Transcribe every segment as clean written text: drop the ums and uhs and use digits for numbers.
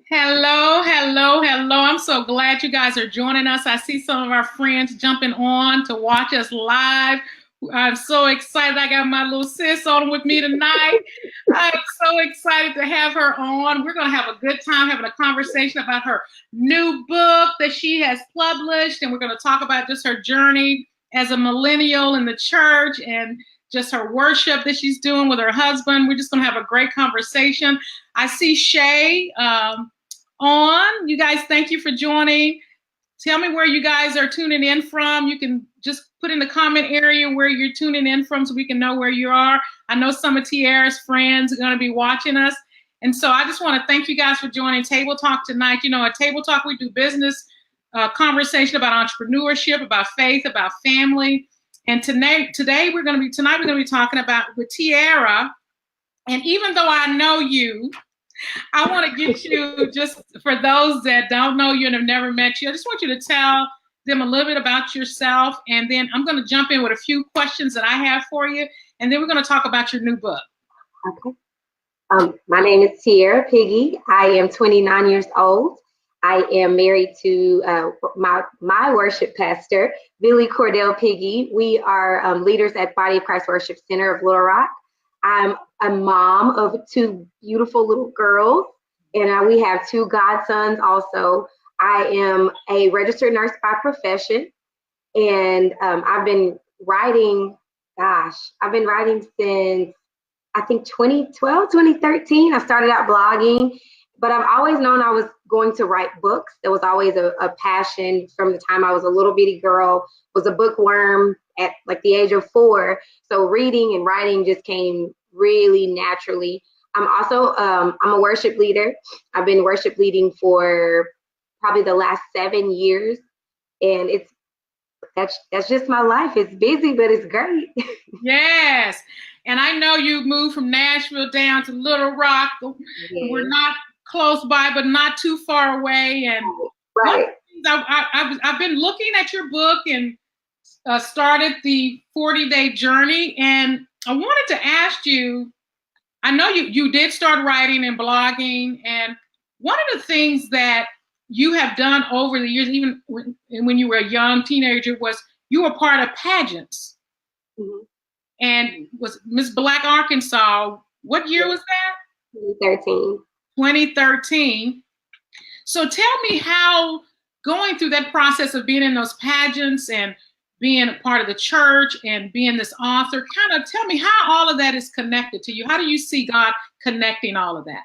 Hello, hello, hello. I'm so glad you guys are joining us. I see some of our friends jumping on to watch us live. I'm so excited. I got my little sis on with me tonight. I'm so excited to have her on. We're going to have a good time having a conversation about her new book that she has published. And we're going to talk about just her journey as a millennial in the church and just her worship that she's doing with her husband. We're just going to have a great conversation. I see Shay on. You guys, thank you for joining. Tell me where you guys are tuning in from. You can just put in the comment area where you're tuning in from so we can know where you are. I know some of Tiara's friends are going to be watching us. And so I just want to thank you guys for joining Table Talk tonight. You know, at Table Talk, we do business conversation about entrepreneurship, about faith, about family. And tonight we're going to be talking about with Tiara. And even though I know you, I want to get you, just for those that don't know you and have never met you, I just want you to tell them a little bit about yourself. And then I'm going to jump in with a few questions that I have for you. And then we're going to talk about your new book. Okay. My name is Tiara Piggee. I am 29 years old. I am married to my worship pastor, Billy Cordell Piggee. We are leaders at Body of Christ Worship Center of Little Rock. I'm a mom of two beautiful little girls, and we have two godsons also. I am a registered nurse by profession, and I've been writing since, I think, 2012, 2013. I started out blogging, but I've always known I was going to write books. There was always a passion from the time I was a little bitty girl, was a bookworm at like the age of 4. So reading and writing just came really naturally. I'm also, I'm a worship leader. I've been worship leading for probably the last 7 years. And that's just my life. It's busy, but it's great. Yes. And I know you moved from Nashville down to Little Rock. Yes. We're not close by, but not too far away. And right. I've been looking at your book and started the 40-day journey. And I wanted to ask you, I know you did start writing and blogging. And one of the things that you have done over the years, even when you were a young teenager, was you were part of pageants. Mm-hmm. And was Miss Black Arkansas, what year was that? 2013. 2013. So tell me how going through that process of being in those pageants and being a part of the church and being this author, kind of tell me how all of that is connected to you. How do you see God connecting all of that?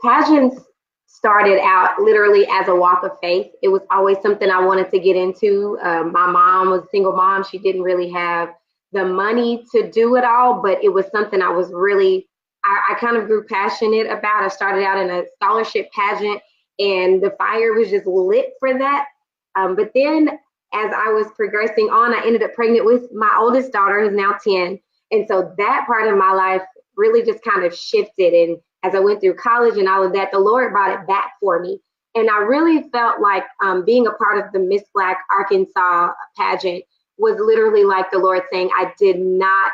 Pageants started out literally as a walk of faith. It was always something I wanted to get into. My mom was a single mom. She didn't really have the money to do it all, but it was something I was really, I kind of grew passionate about. I started out in a scholarship pageant and the fire was just lit for that. But then as I was progressing on, I ended up pregnant with my oldest daughter, who's now 10. And so that part of my life really just kind of shifted. And as I went through college and all of that, the Lord brought it back for me. And I really felt like being a part of the Miss Black Arkansas pageant was literally like the Lord saying, I did not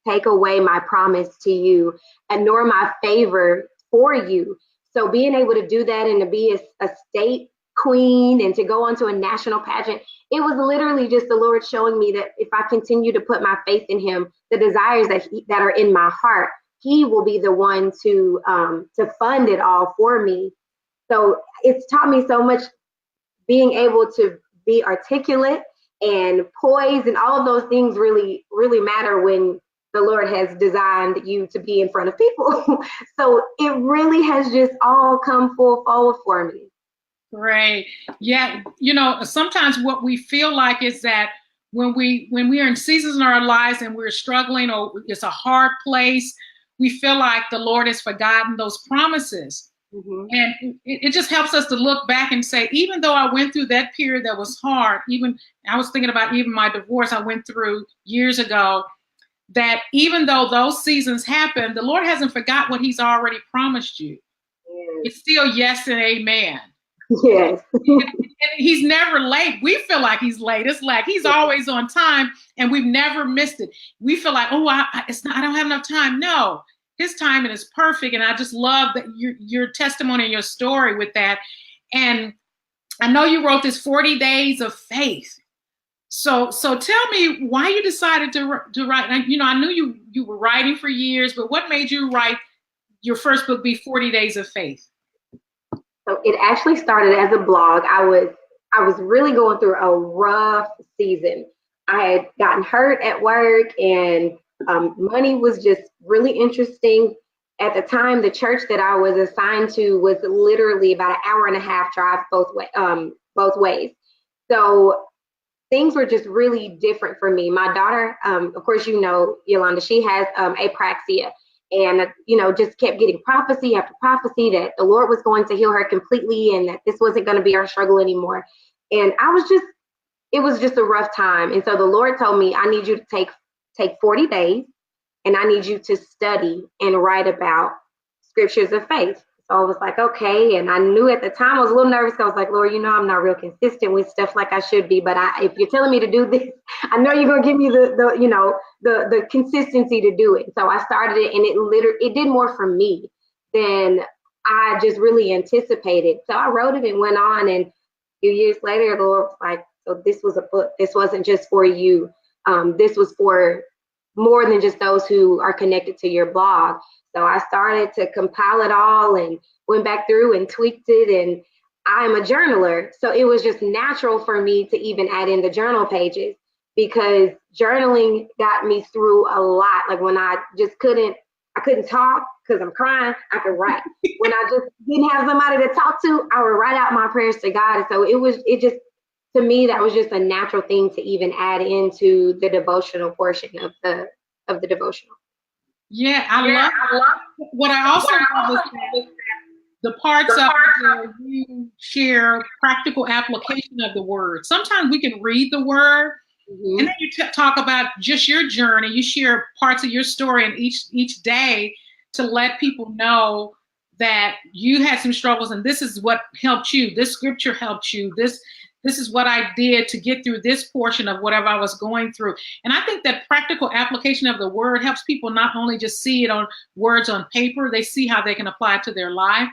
take away my promise to you and nor my favor for you. So being able to do that and to be a state queen and to go on to a national pageant, it was literally just the Lord showing me that if I continue to put my faith in him, the desires that are in my heart, he will be the one to fund it all for me. So it's taught me so much, being able to be articulate and poised, and all of those things really, really matter when the Lord has designed you to be in front of people. So it really has just all come full fold for me. Great. Yeah. You know, sometimes what we feel like is that when we are in seasons in our lives and we're struggling or it's a hard place, we feel like the Lord has forgotten those promises. Mm-hmm. And it just helps us to look back and say, even though I went through that period that was hard, I was thinking about even my divorce I went through years ago, that even though those seasons happened, the Lord hasn't forgot what he's already promised you. Yes. It's still yes and amen. Yes. And he's never late. We feel like he's late. It's like he's always on time and we've never missed it. We feel like, oh, I don't have enough time. No, his timing is perfect. And I just love that your testimony and your story with that. And I know you wrote this 40 Days of Faith. So tell me why you decided to write. You know, I knew you were writing for years, but what made you write your first book be 40 Days of Faith? So it actually started as a blog. I was really going through a rough season. I had gotten hurt at work, and money was just really interesting. At the time, the church that I was assigned to was literally about an hour and a half drive both ways. So things were just really different for me. My daughter, of course, you know, Yolanda, she has apraxia. And, you know, just kept getting prophecy after prophecy that the Lord was going to heal her completely and that this wasn't going to be our struggle anymore. And it was just a rough time. And so the Lord told me, I need you to take 40 days and I need you to study and write about scriptures of faith. So I was like, okay. And I knew at the time I was a little nervous. I was like, Lord, you know, I'm not real consistent with stuff like I should be. But if you're telling me to do this, I know you're going to give me the consistency to do it. So I started it, and it did more for me than I just really anticipated. So I wrote it and went on. And a few years later, the Lord was like, so this was a book. This wasn't just for you. This was for more than just those who are connected to your blog. So I started to compile it all and went back through and tweaked it. And I'm a journaler. So it was just natural for me to even add in the journal pages, because journaling got me through a lot. Like when I couldn't talk because I'm crying, I could write. When I just didn't have somebody to talk to, I would write out my prayers to God. And so to me, that was just a natural thing to even add into the devotional portion of the devotional. Yeah, I love what I also love is the parts of where you share practical application of the word. Sometimes we can read the word, and then you talk about just your journey. You share parts of your story in each day to let people know that you had some struggles, and this is what helped you. This scripture helped you. This is what I did to get through this portion of whatever I was going through. And I think that practical application of the word helps people not only just see it on words on paper, they see how they can apply it to their life.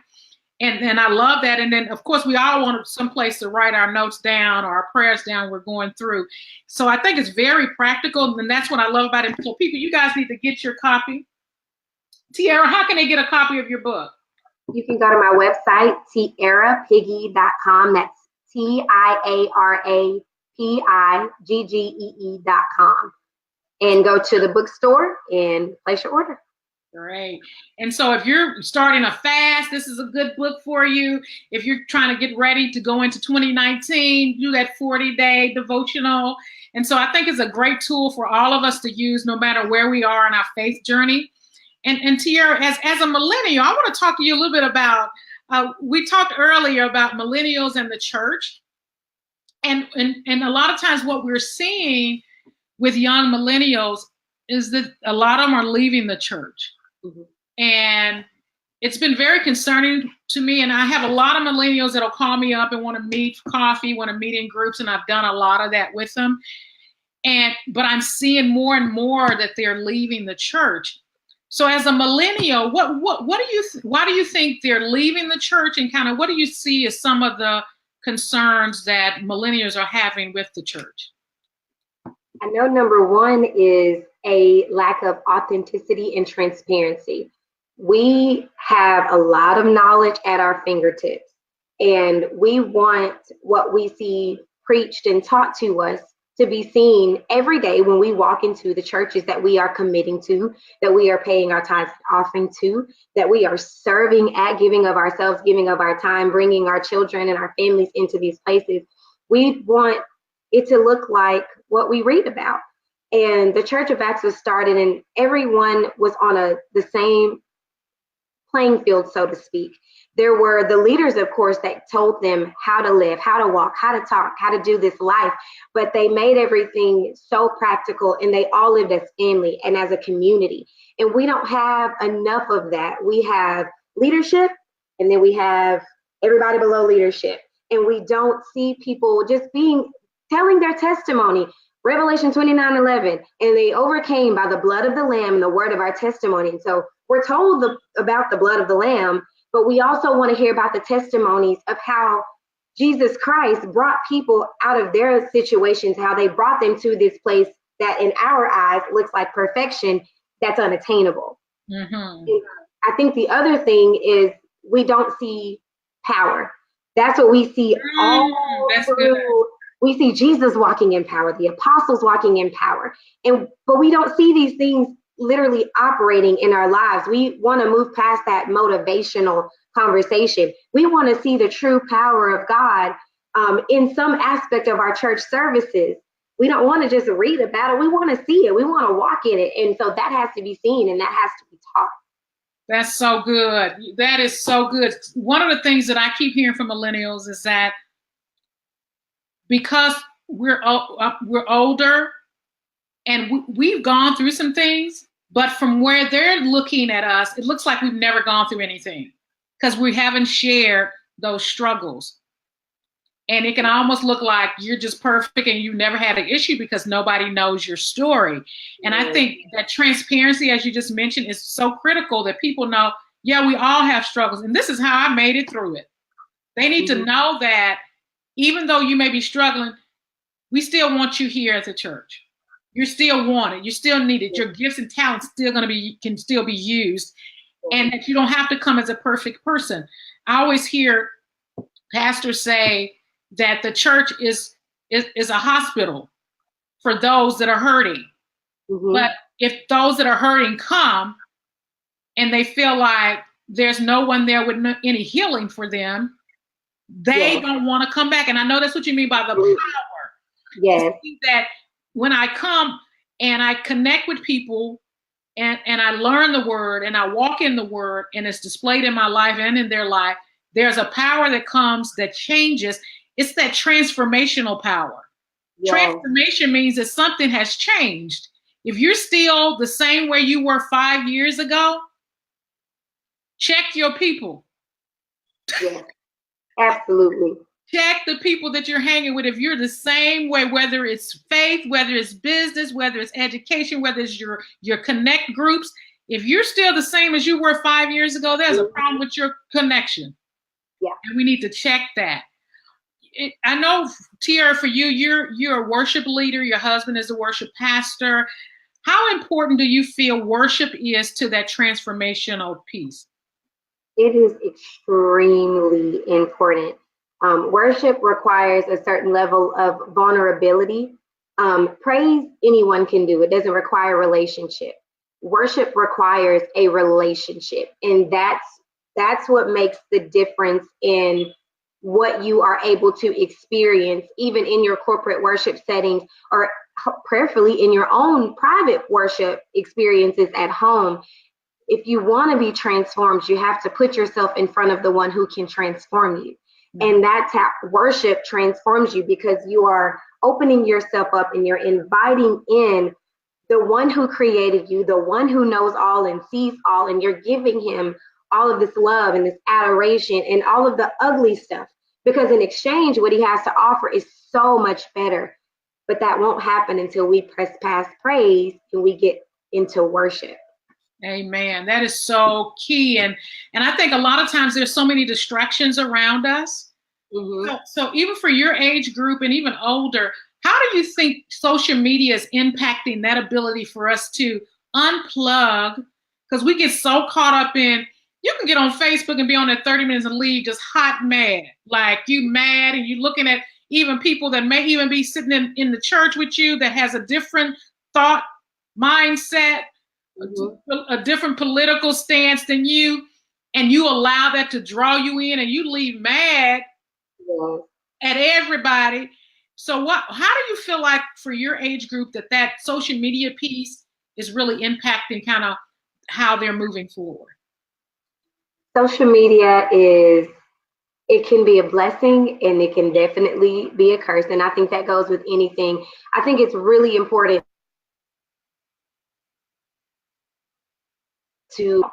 And I love that. And then, of course, we all want some place to write our notes down or our prayers down we're going through. So I think it's very practical. And that's what I love about it. So people, you guys need to get your copy. Tiara, how can they get a copy of your book? You can go to my website, tiarapiggee.com. That's TIARAPIGGEE.com, and go to the bookstore and place your order. Great. And so if you're starting a fast, this is a good book for you. If you're trying to get ready to go into 2019, do that 40-day devotional. And so I think it's a great tool for all of us to use no matter where we are in our faith journey. And Tiara, as a millennial, I want to talk to you a little bit about, we talked earlier about millennials and the church. And a lot of times what we're seeing with young millennials is that a lot of them are leaving the church. Mm-hmm. And it's been very concerning to me. And I have a lot of millennials that'll call me up and want to meet for coffee, want to meet in groups. And I've done a lot of that with them. But I'm seeing more and more that they're leaving the church. So as a millennial, why do you think they're leaving the church, and kind of what do you see as some of the concerns that millennials are having with the church? I know number one is a lack of authenticity and transparency. We have a lot of knowledge at our fingertips, and we want what we see preached and taught to us to be seen every day when we walk into the churches that we are committing to, that we are paying our tithes and offering to, that we are serving at, giving of ourselves, giving of our time, bringing our children and our families into these places. We want it to look like what we read about. And the Church of Acts was started, and everyone was on the same playing field, so to speak. There were the leaders, of course, that told them how to live, how to walk, how to talk, how to do this life, but they made everything so practical, and they all lived as family and as a community. And we don't have enough of that. We have leadership, and then we have everybody below leadership. And we don't see people just telling their testimony. Revelation 29:11, and they overcame by the blood of the Lamb and the word of our testimony. And so we're told about the blood of the Lamb, but we also want to hear about the testimonies of how Jesus Christ brought people out of their situations, how they brought them to this place that in our eyes looks like perfection that's unattainable. Mm-hmm. I think the other thing is we don't see power. That's what we see all That's through. good. We see Jesus walking in power, the apostles walking in power, but we don't see these things literally operating in our lives. We want to move past that motivational conversation. We want to see the true power of God in some aspect of our church services. We don't want to just read about it. We want to see it. We want to walk in it. And so that has to be seen and that has to be taught. That's so good. That is so good. One of the things that I keep hearing from millennials is that because we're older and we've gone through some things, but from where they're looking at us, it looks like we've never gone through anything because we haven't shared those struggles. And it can almost look like you're just perfect and you never had an issue because nobody knows your story. And I think that transparency, as you just mentioned, is so critical that people know, yeah, we all have struggles. And this is how I made it through it. They need to know that even though you may be struggling, we still want you here at the church. You're still wanted. You're still needed. Your gifts and talents can still be used. And that you don't have to come as a perfect person. I always hear pastors say that the church is a hospital for those that are hurting. But if those that are hurting come and they feel like there's no one there with any healing for them, they don't want to come back. And I know that's what you mean by the power. Yes. That when I come and I connect with people and I learn the word and I walk in the word and it's displayed in my life and in their life, there's a power that comes that changes. It's that transformational power. Yeah. Transformation means that something has changed. If you're still the same way you were 5 years ago, check your people. Yeah, absolutely. Check the people that you're hanging with. If you're the same way, whether it's faith, whether it's business, whether it's education, whether it's your connect groups, if you're still the same as you were 5 years ago, there's a problem with your connection. Yeah. And we need to check that. I know, Tiara, for you, you're a worship leader. Your husband is a worship pastor. How important do you feel worship is to that transformational piece? It is extremely important. Worship requires a certain level of vulnerability. Praise, anyone can do. It doesn't require a relationship. Worship requires a relationship. And that's what makes the difference in what you are able to experience, even in your corporate worship settings, or prayerfully in your own private worship experiences at home. If you want to be transformed, you have to put yourself in front of the one who can transform you. And that's how worship transforms you, because you are opening yourself up and you're inviting in the one who created you, the one who knows all and sees all, and you're giving him all of this love and this adoration and all of the ugly stuff, because in exchange, what he has to offer is so much better. But that won't happen until we press past praise and we get into worship. Amen. That is so key. And I think a lot of times there's so many distractions around us. So even for your age group and even older, how do you think social media is impacting that ability for us to unplug? Because we get so caught up in, you can get on Facebook and be on there 30 minutes and leave just hot mad. Like you mad and you're looking at even people that may even be sitting in the church with you that has a different thought mindset, a different political stance than you, and you allow that to draw you in and you leave mad at everybody. So how do you feel like for your age group that social media piece is really impacting kind of how they're moving forward? Social media it can be a blessing and it can definitely be a curse. And I think that goes with anything. I think it's really important and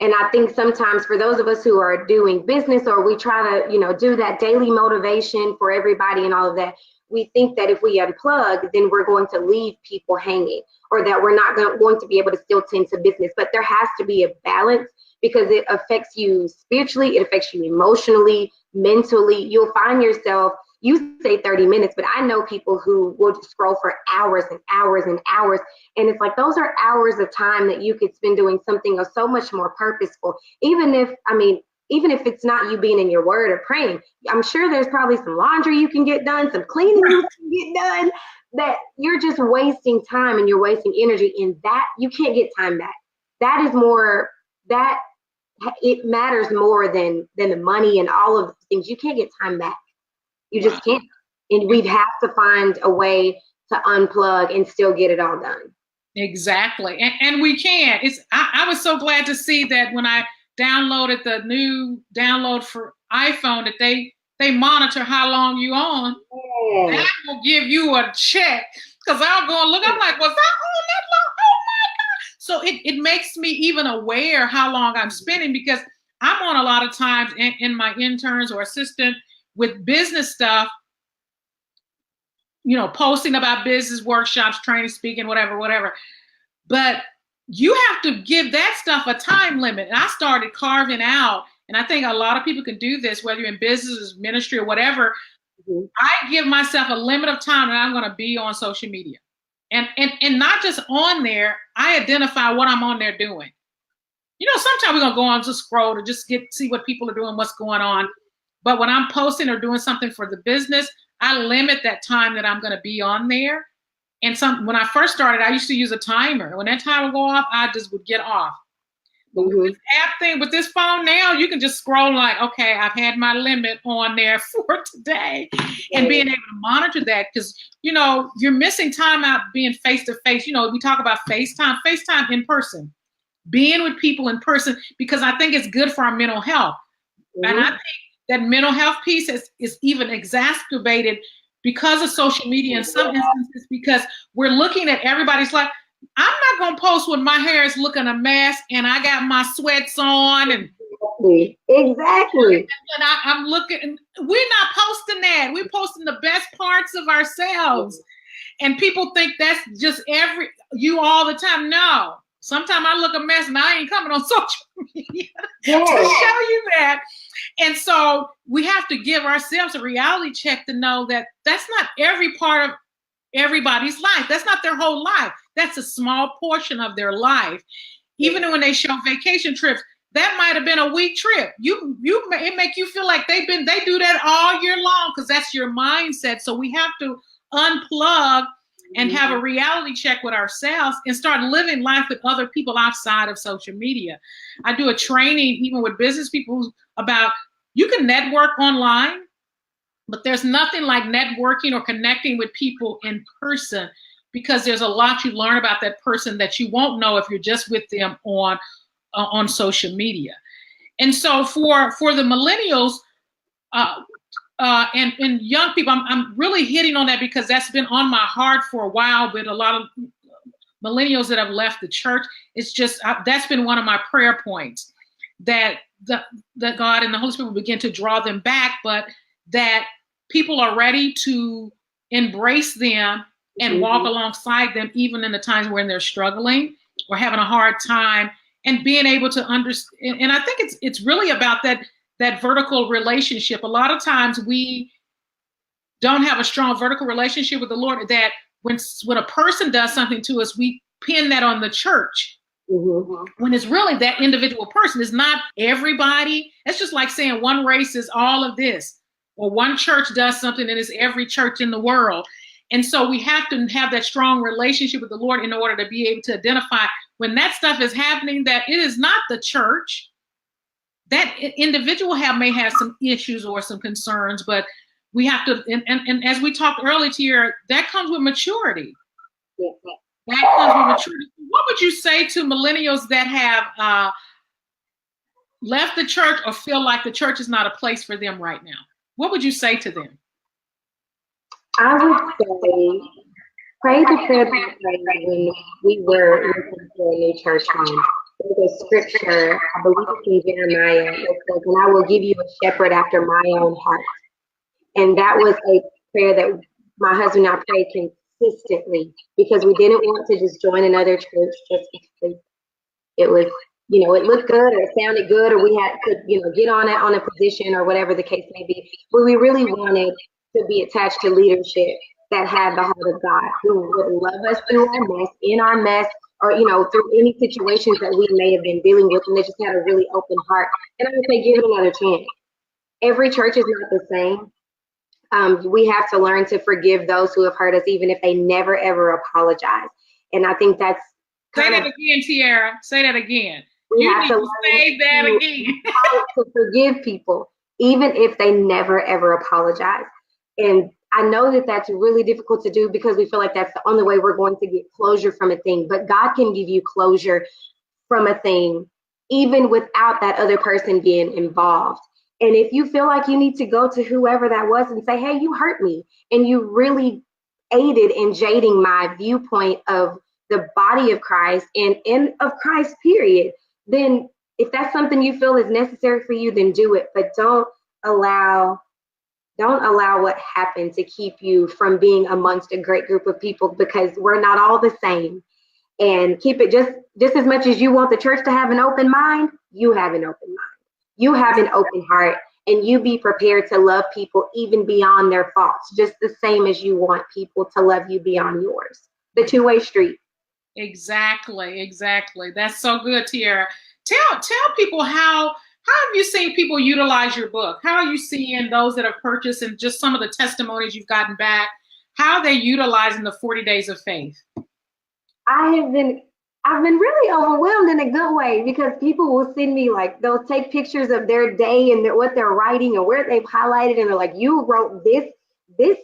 I think sometimes for those of us who are doing business, or we try to, do that daily motivation for everybody and all of that, we think that if we unplug, then we're going to leave people hanging, or that we're not going to be able to still tend to business. But there has to be a balance, because it affects you spiritually, it affects you emotionally, mentally. You'll find yourself, you say 30 minutes, but I know people who will just scroll for hours and hours and hours. And it's like, those are hours of time that you could spend doing something of so much more purposeful. Even if it's not you being in your word or praying, I'm sure there's probably some laundry you can get done, some cleaning you can get done, that you're just wasting time and you're wasting energy in that. You can't get time back. That is more, that it matters more than the money and all of the things. You can't get time back. You just can't. And we have to find a way to unplug and still get it all done. Exactly. And we can. I was so glad to see that when I downloaded the new download for iPhone, that they monitor how long you on. Yeah. That will give you a check. Because I'll go and look, I'm like, was that on that long? Oh my God. So it makes me even aware how long I'm spending, because I'm on a lot of times in my interns or assistant with business stuff, you know, posting about business workshops, training, speaking, whatever. But you have to give that stuff a time limit. And I started carving out, and I think a lot of people can do this, whether you're in business, ministry, or whatever. Mm-hmm. I give myself a limit of time that I'm going to be on social media. And not just on there, I identify what I'm on there doing. You know, sometimes we're going to go on to scroll to just see what people are doing, what's going on. But when I'm posting or doing something for the business, I limit that time that I'm going to be on there. And when I first started, I used to use a timer. When that time would go off, I just would get off. But with this app thing, with this phone now, you can just scroll like, okay, I've had my limit on there for today. And being able to monitor that, because, you know, you're missing time out being face-to-face. You know, we talk about FaceTime in person, being with people in person, because I think it's good for our mental health. And I think that mental health piece is even exacerbated because of social media in some instances, because we're looking at everybody's life. I'm not going to post when my hair is looking a mess and I got my sweats on. And exactly. And I'm looking, we're not posting that. We're posting the best parts of ourselves. And people think that's just you all the time. No. Sometimes I look a mess and I ain't coming on social media to show you that. And so we have to give ourselves a reality check to know that that's not every part of everybody's life. That's not their whole life. That's a small portion of their life. Even when they show vacation trips, that might have been a week trip. It make you feel like they do that all year long, because that's your mindset. So we have to unplug and have a reality check with ourselves and start living life with other people outside of social media. I do a training even with business people about, you can network online, but there's nothing like networking or connecting with people in person, because there's a lot you learn about that person that you won't know if you're just with them on social media. And so for the millennials, and young people, I'm really hitting on that because that's been on my heart for a while with a lot of millennials that have left the church. It's just, that's been one of my prayer points, that God and the Holy Spirit will begin to draw them back, but that people are ready to embrace them and walk alongside them, even in the times when they're struggling or having a hard time, and being able to understand. And I think it's really about that vertical relationship. A lot of times we don't have a strong vertical relationship with the Lord, that when a person does something to us, we pin that on the church. When it's really that individual person. It's not everybody. It's just like saying one race is all of this, or one church does something and it's every church in the world. And so we have to have that strong relationship with the Lord in order to be able to identify when that stuff is happening, that it is not the church. That individual may have some issues or some concerns, but we have to, and as we talked earlier, Tiara, that comes with maturity. That comes with maturity. What would you say to millennials that have left the church or feel like the church is not a place for them right now? What would you say to them? I would say, pray the prayer that I prayed when we were looking for a new church home. There's a scripture, I believe it's in Jeremiah, it says, "And I will give you a shepherd after my own heart." And that was a prayer that my husband and I prayed consistently because we didn't want to just join another church just because it was, it looked good or it sounded good, or we could, get on a position or whatever the case may be. But we really wanted to be attached to leadership that had the heart of God, who would love us through our mess, in our mess, or, through any situations that we may have been dealing with, and they just had a really open heart. And I would say, give it another chance. Every church is not the same. We have to learn to forgive those who have hurt us, even if they never, ever apologize. And I think that's Say that again, Tiara. Say that again. We have to say that again. To forgive people, even if they never, ever apologize. And I know that that's really difficult to do because we feel like that's the only way we're going to get closure from a thing. But God can give you closure from a thing, even without that other person being involved. And if you feel like you need to go to whoever that was and say, hey, you hurt me, and you really aided in jading my viewpoint of the body of Christ and of Christ, period, then if that's something you feel is necessary for you, then do it. But don't allow what happened to keep you from being amongst a great group of people, because we're not all the same. And keep it just as much as you want the church to have an open mind, you have an open mind. You have an open heart, and you be prepared to love people even beyond their faults, just the same as you want people to love you beyond yours. The two-way street. Exactly. That's so good, Tiara. Tell people how have you seen people utilize your book? How are you seeing those that have purchased, and just some of the testimonies you've gotten back? How are they utilizing the 40 Days of Faith? I've been really overwhelmed in a good way, because people will send me, like, they'll take pictures of their day and what they're writing and where they've highlighted, and they're like, you wrote this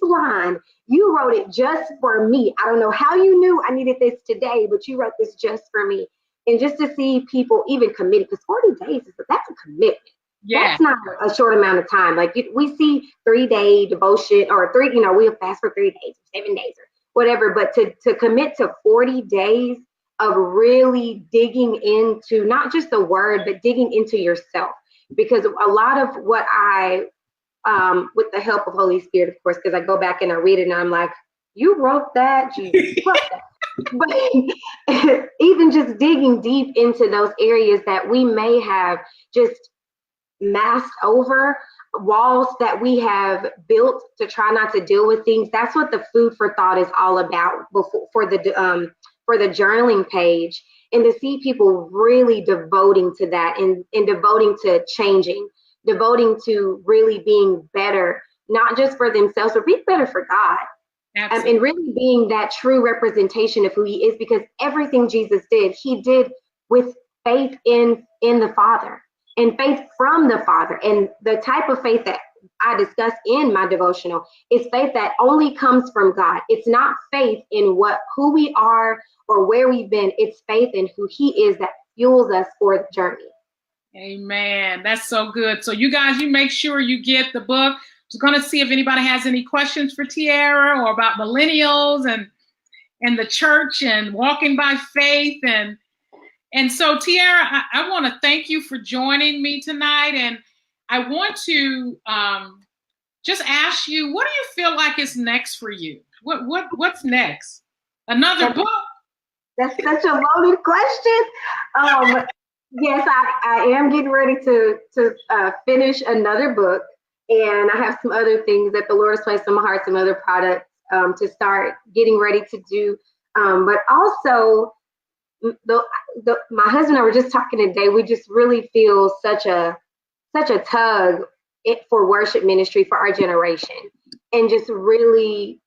line, you wrote it just for me. I don't know how you knew I needed this today, but you wrote this just for me. And just to see people even committed, because 40 days, that's a commitment. Yeah. That's not a short amount of time. Like, we see 3-day devotion, or we'll fast for 3 days, or 7 days, or whatever. But to commit to 40 days of really digging into not just the word, but digging into yourself. Because a lot of what with the help of Holy Spirit, of course, because I go back and I read it and I'm like, you wrote that, Jesus wrote that. But even just digging deep into those areas that we may have just masked over, walls that we have built to try not to deal with things, that's what the food for thought is all about for the journaling page. And to see people really devoting to that, and devoting to changing, devoting to really being better, not just for themselves, but be better for God. And really being that true representation of who he is, because everything Jesus did, he did with faith in the Father, and faith from the Father. And the type of faith that I discuss in my devotional is faith that only comes from God. It's not faith in who we are or where we've been. It's faith in who he is that fuels us for the journey. Amen. That's so good. So you guys, you make sure you get the book. I was going to see if anybody has any questions for Tiara, or about millennials and the church and walking by faith. And so, Tiara, I want to thank you for joining me tonight. And I want to just ask you, what do you feel like is next for you? What's next? Another book? That's such a loaded question. Yes, I am getting ready to finish another book. And I have some other things that the Lord has placed in my heart, some other products to start getting ready to do. But also, my husband and I were just talking today. We just really feel such a tug for worship ministry for our generation, and just really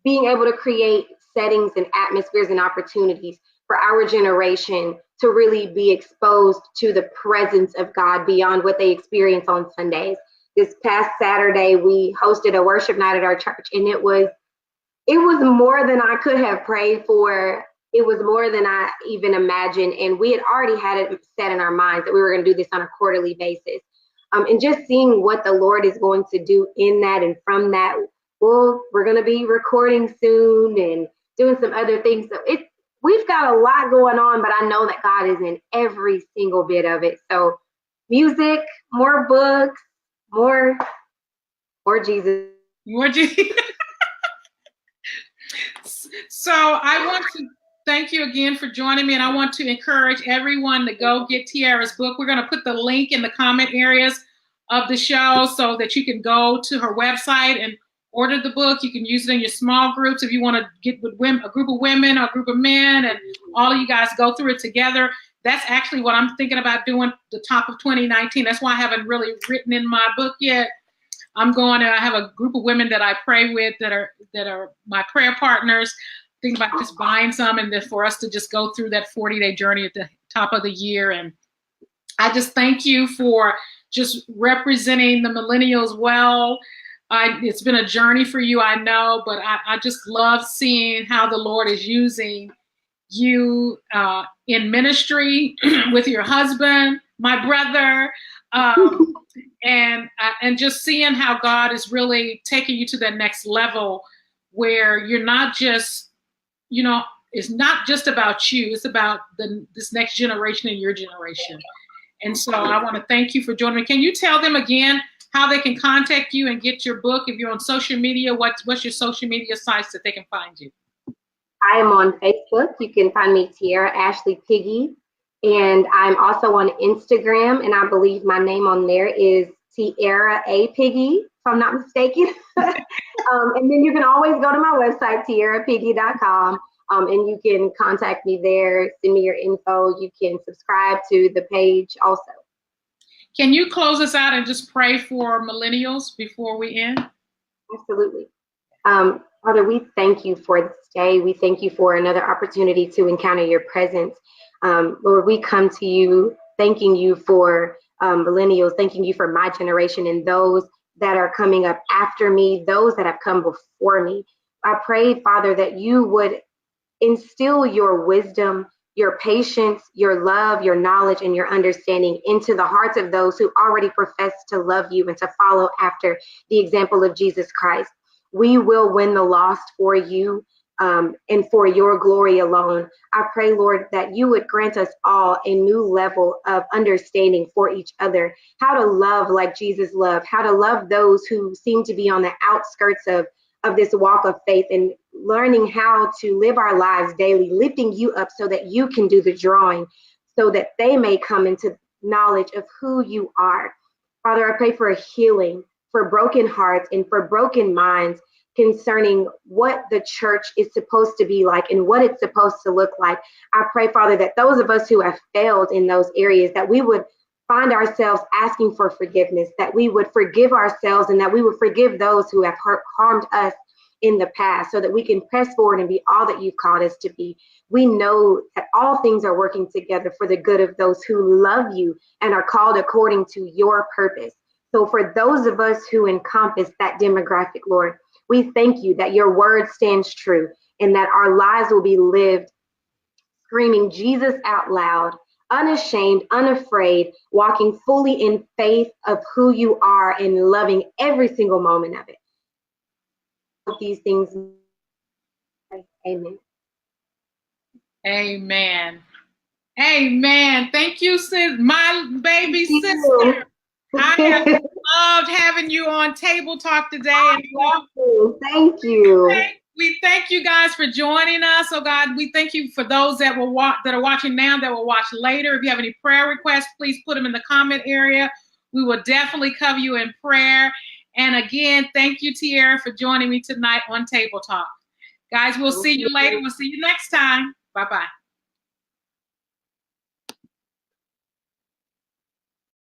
being able to create settings and atmospheres and opportunities for our generation to really be exposed to the presence of God beyond what they experience on Sundays. This past Saturday, we hosted a worship night at our church, and it was more than I could have prayed for. It was more than I even imagined. And we had already had it set in our minds that we were going to do this on a quarterly basis. And just seeing what the Lord is going to do in that and from that. Well, we're going to be recording soon and doing some other things. So we've got a lot going on, but I know that God is in every single bit of it. So music, more books, more Jesus. More Jesus. So I want to thank you again for joining me, and I want to encourage everyone to go get Tiara's book. We're going to put the link in the comment areas of the show so that you can go to her website and order the book. You can use it in your small groups if you want to get with women, a group of women or a group of men, and all of you guys go through it together. That's actually what I'm thinking about doing the top of 2019. That's why I haven't really written in my book yet. I have a group of women that I pray with that are my prayer partners. Think about just buying some and then for us to just go through that 40-day journey at the top of the year. And I just thank you for just representing the millennials well. It's been a journey for you, I know, but I just love seeing how the Lord is using you in ministry with your husband, my brother, and just seeing how God is really taking you to that next level where you're not just, it's not just about you, it's about this next generation and your generation. And so I want to thank you for joining me. Can you tell them again how they can contact you and get your book? If you're on social media, what's your social media sites that they can find you? I am on Facebook. You can find me Tiara Ashley Piggee. And I'm also on Instagram, and I believe my name on there is Tiara A. Piggee, if I'm not mistaken. And then you can always go to my website, tiarapiggee.com, and you can contact me there, send me your info. You can subscribe to the page also. Can you close us out and just pray for millennials before we end? Absolutely. Father, we thank you for this day. We thank you for another opportunity to encounter your presence. Lord, we come to you thanking you for millennials, thanking you for my generation and those that are coming up after me, those that have come before me. I pray, Father, that you would instill your wisdom, your patience, your love, your knowledge, and your understanding into the hearts of those who already profess to love you and to follow after the example of Jesus Christ. We will win the lost for you. And for your glory alone. I pray, Lord, that you would grant us all a new level of understanding for each other, how to love like Jesus loved, how to love those who seem to be on the outskirts of this walk of faith, and learning how to live our lives daily, lifting you up so that you can do the drawing, so that they may come into knowledge of who you are. Father, I pray for a healing for broken hearts and for broken minds concerning what the church is supposed to be like and what it's supposed to look like. I pray, Father, that those of us who have failed in those areas, that we would find ourselves asking for forgiveness, that we would forgive ourselves, and that we would forgive those who have harmed us in the past, so that we can press forward and be all that you've called us to be. We know that all things are working together for the good of those who love you and are called according to your purpose. So for those of us who encompass that demographic, Lord, we thank you that your word stands true and that our lives will be lived screaming Jesus out loud, unashamed, unafraid, walking fully in faith of who you are and loving every single moment of it. These things, amen. Amen. Amen. Thank you, sis, my baby sister. I have loved having you on Table Talk today. Thank you. We thank you guys for joining us. Oh God, we thank you for those that will that are watching now, that will watch later. If you have any prayer requests, please put them in the comment area. We will definitely cover you in prayer. And again, thank you, Tiara, for joining me tonight on Table Talk. Guys, we'll see you later. We'll see you next time. Bye-bye.